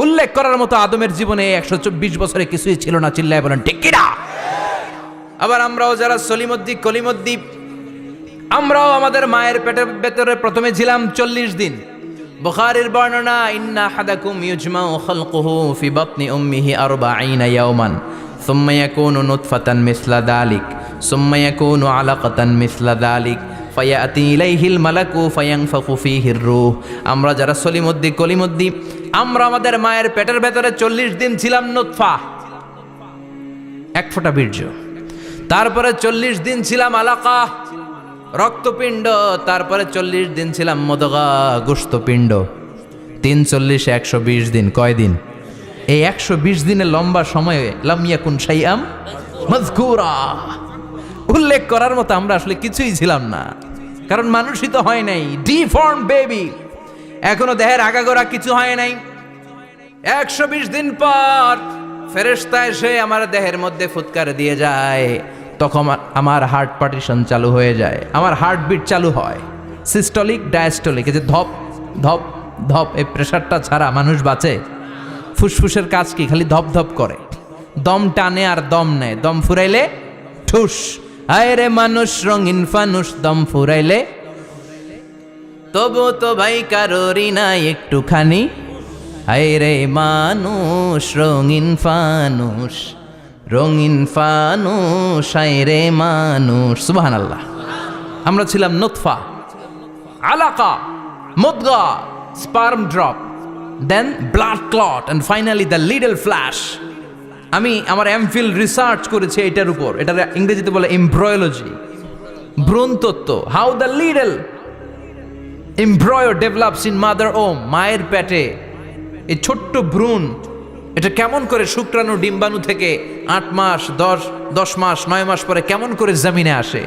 উল্লেখ করার মতো আদমের জীবনে 124 বছরে কিছুই ছিল না। চিল্লায় বলেন ঠিক কিনা? আবার আমরাও যারা সলিমদ্দি কলিমদ্দি, আমরাও আমাদের মায়ের পেটের ভেতরে প্রথমে ছিলাম 40 দিন। বুখারীর বর্ণনা, ইন্না হাদাকুম ইউজমাউ খালকুহু ফি বাতনি উম্মিহি 40 ইয়াওমান সুম্মা ইয়াকুনু নুতফাতান মিসলা যালিক সুম্মা ইয়াকুনু আলাকাতান মিসলা যালিক ফায়াতি ইলাইহিল মালাকু ফায়ানফাখু ফীহির রূহ। আমরা যারা সলিমদ্দি কলিমদ্দি, আমরা আমাদের মায়ের পেটের ভেতরে 40 দিন ছিলাম নুতফা, এক ফোঁটা বীর্য। তারপরে 40 দিন ছিলাম আলাকা, রক্তপিণ্ড। তারপরে 40 দিন ছিলাম মুদগা, গোশতপিণ্ড। 3 40 120 দিন। কয় দিন? এই 120 দিনের লম্বা সময়ে লাম ইয়াকুন শাইআম মাযকুরা, উল্লেখ করার মতো আমরা আসলে কিছুই ছিলাম না, কারণ মানুষই তো হয় নাই, ডিফর্ম বেবি, এখনো দেহের আগাগোড়া কিছু হয় নাই। 120 দিন পর ফেরেশতা এসে আমার দেহের মধ্যে ফুৎকার দিয়ে যায়, তখন আমার হার্ট পার্টিশন চালু হয়ে যায়, আমার হার্টবিট চালু হয়, সিস্টলিক ডায়াস্টলিক, এই যে ধপ ধপ ধপ, এই প্রেশারটা ছাড়া মানুষ বাঁচে? ফুসফুসের কাজ কি? খালি ধপ ধপ করে, দম টানে আর দম নেয়, দম ফুরাইলে ঠুস। হায় রে মানুষ রঙিন ফানুষ, দম ফুরাইলে তবু তো ভাই কারোরই নাই একটুখানি। হায় রে মানুষ রঙিন ফানুষ, রঙিন ফানুষ, হায় রে মানুষ। সুবহানাল্লাহ। আমরা ছিলাম নুতফা, আলাকা, মুদগা, sperm drop, then blood clot, and finally the little flesh. আমি আমার এমফিল রিসার্চ করেছি এটার উপর, এটার ইংরেজিতে বলে এমব্রয়োলজি, ভ্রূণ তত্ত্ব। How the little এমব্রয়ো develops in mother ওম, মায়ের পেটে এই ছোট্ট ভ্রূণ, এটা কেমন করে শুক্রাণু ডিম্বাণু থেকে 8 মাস 10 মাস 9 মাস পরে কেমন করে জমিনে আসে।